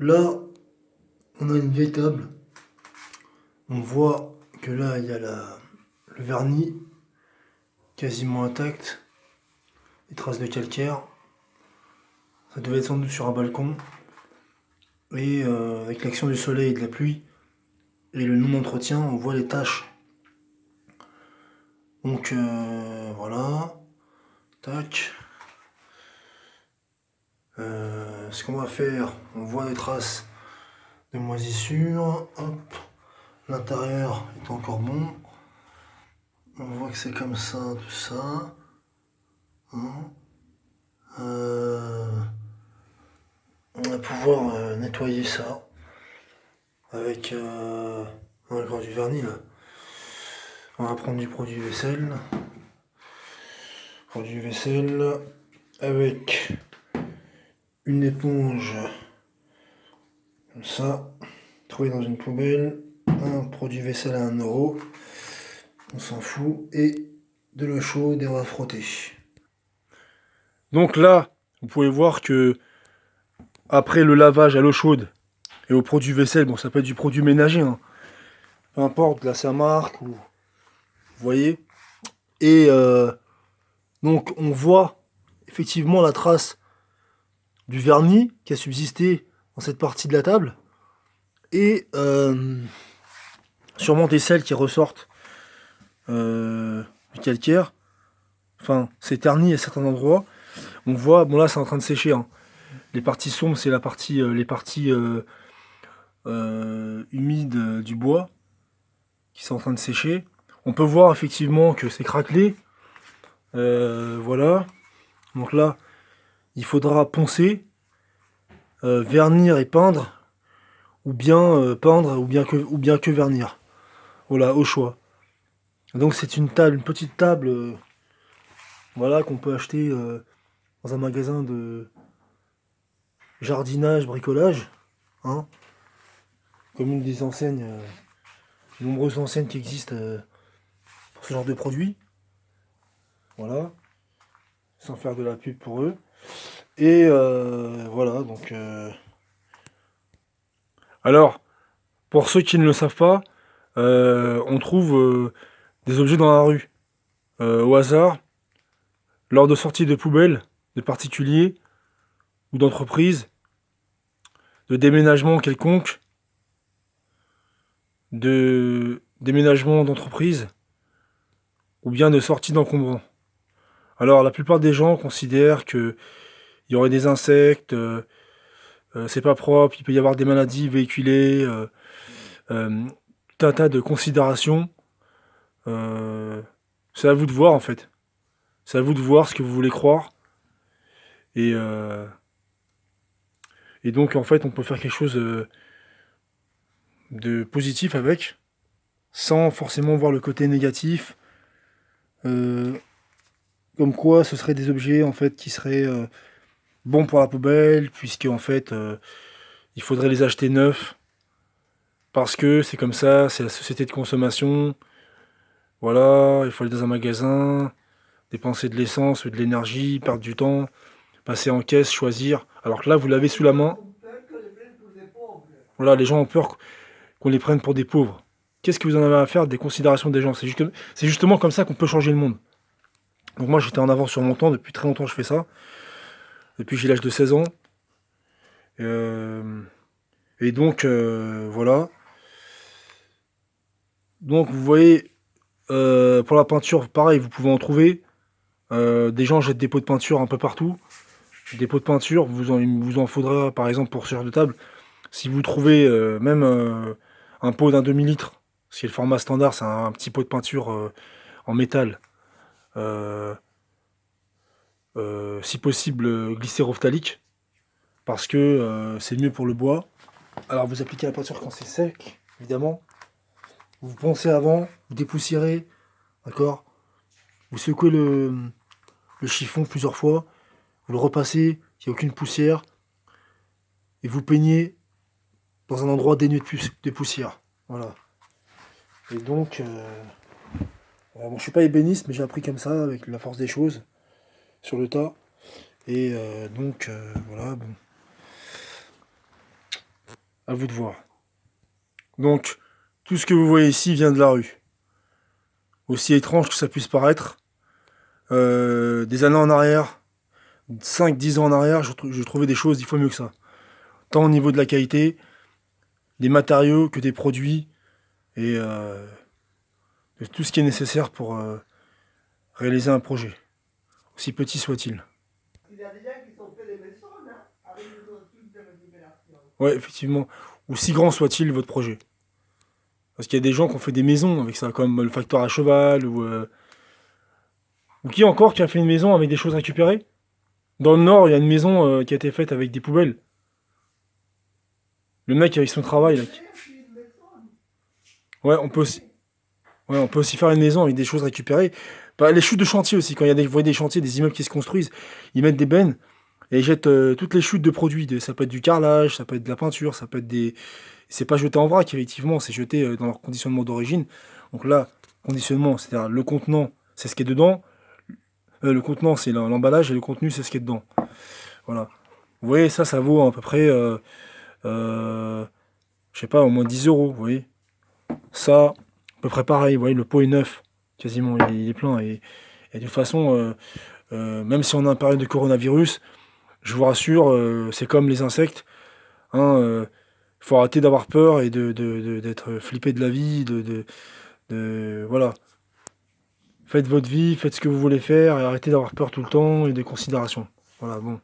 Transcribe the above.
Là, on a une vieille table. On voit que là, il y a le vernis quasiment intact, les traces de calcaire. Ça devait être sans doute sur un balcon. Et avec l'action du soleil et de la pluie et le non-entretien, on voit les taches. Donc voilà, tac. Ce qu'on va faire, on voit des traces de moisissure. Hop, l'intérieur est encore bon. On voit que c'est comme ça, tout ça. Hein. On va pouvoir nettoyer ça avec encore du vernis là. On va prendre du produit vaisselle. Produit vaisselle avec une éponge comme ça, trouvé dans une poubelle. Un produit vaisselle à 1€. On s'en fout. Et de l'eau chaude et on va frotter. Donc là, vous pouvez voir que après le lavage à l'eau chaude et au produit vaisselle, bon ça peut être du produit ménager, hein. Peu importe, là ça marque ou vous voyez. Et donc on voit effectivement la trace du vernis qui a subsisté dans cette partie de la table et sûrement des sels qui ressortent du calcaire. Enfin, c'est terni à certains endroits. On voit, bon là c'est en train de sécher, hein. Les parties sombres, c'est les parties humides du bois qui sont en train de sécher. On peut voir effectivement que c'est craquelé. Voilà. Donc là, il faudra poncer, vernir et peindre, ou bien peindre, ou bien que vernir. Voilà, au choix. Donc c'est une table, une petite table, voilà, qu'on peut acheter dans un magasin de jardinage, bricolage, hein, comme une des enseignes, nombreuses enseignes qui existent pour ce genre de produits. Voilà, sans faire de la pub pour eux. Et voilà, donc. Alors, pour ceux qui ne le savent pas, on trouve des objets dans la rue, au hasard, lors de sorties de poubelles, de particuliers ou d'entreprises, de déménagement quelconque, de déménagement d'entreprise, ou bien de sortie d'encombrants. Alors, la plupart des gens considèrent qu'il y aurait des insectes, c'est pas propre, il peut y avoir des maladies véhiculées, euh, tout un tas de considérations. C'est à vous de voir en fait. C'est à vous de voir ce que vous voulez croire. Et, euh, et donc en fait on peut faire quelque chose de positif avec, sans forcément voir le côté négatif. Euh, Comme quoi ce seraient des objets en fait qui seraient bons pour la poubelle, puisque en fait il faudrait les acheter neufs, parce que c'est comme ça, c'est la société de consommation. Voilà, il faut aller dans un magasin, dépenser de l'essence ou de l'énergie, perdre du temps, passer en caisse, choisir. Alors que là, vous l'avez sous la main. Voilà, les gens ont peur qu'on les prenne pour des pauvres. Qu'est-ce que vous en avez à faire des considérations des gens? C'est justement comme ça qu'on peut changer le monde. Donc moi, j'étais en avance sur mon temps. Depuis très longtemps, je fais ça. Depuis que j'ai l'âge de 16 ans. Euh, et donc, voilà. Donc, vous voyez, pour la peinture, pareil, vous pouvez en trouver. Des gens jettent des pots de peinture un peu partout. Des pots de peinture, il vous en faudra, par exemple, pour ce genre de table. Si vous trouvez même un pot d'un demi-litre, parce que le format standard, c'est un petit pot de peinture en métal, euh, si possible glycérophthalique, parce que c'est mieux pour le bois. Alors vous appliquez la peinture quand c'est sec, évidemment. Vous poncez avant, vous dépoussiérez, d'accord. Vous secouez le chiffon plusieurs fois, vous le repassez, qu'il n'y a aucune poussière, et vous peignez dans un endroit dénué de poussière. Voilà. Et donc, bon, je suis pas ébéniste, mais j'ai appris comme ça, avec la force des choses, sur le tas. Et donc, voilà, bon. À vous de voir. Donc, tout ce que vous voyez ici vient de la rue. Aussi étrange que ça puisse paraître, des années en arrière, 5-10 ans en arrière, je trouvais des choses 10 fois mieux que ça. Tant au niveau de la qualité, des matériaux que des produits, et de tout ce qui est nécessaire pour réaliser un projet, aussi petit soit-il. Il y a des gens qui sont fait des maisons, hein, avec des autres trucs de récupération. Ouais, effectivement. Aussi grand soit-il votre projet. Parce qu'il y a des gens qui ont fait des maisons avec ça, comme le facteur à cheval, ou qui encore qui a fait une maison avec des choses récupérées. Dans le Nord, il y a une maison qui a été faite avec des poubelles. Le mec avec son travail, là. Ouais, on peut aussi faire une maison avec des choses récupérées. Bah, les chutes de chantier aussi, quand il y a vous voyez des chantiers, des immeubles qui se construisent, ils mettent des bennes et ils jettent toutes les chutes de produits. Ça peut être du carrelage, ça peut être de la peinture, ça peut être des. C'est pas jeté en vrac, effectivement, c'est jeté dans leur conditionnement d'origine. Donc là, conditionnement, c'est-à-dire le contenant, c'est ce qui est dedans. Le contenant, c'est l'emballage et le contenu, c'est ce qui est dedans. Voilà. Vous voyez, ça vaut à peu près, euh, je sais pas, au moins 10 euros, vous voyez. Ça, à peu près pareil, vous voyez, le pot est neuf, quasiment, il est plein. Et de toute façon, même si on a une période de coronavirus, je vous rassure, c'est comme les insectes. Hein, faut arrêter d'avoir peur et d'être flippé de la vie, voilà. Faites votre vie, faites ce que vous voulez faire et arrêtez d'avoir peur tout le temps et de considération. Voilà, bon.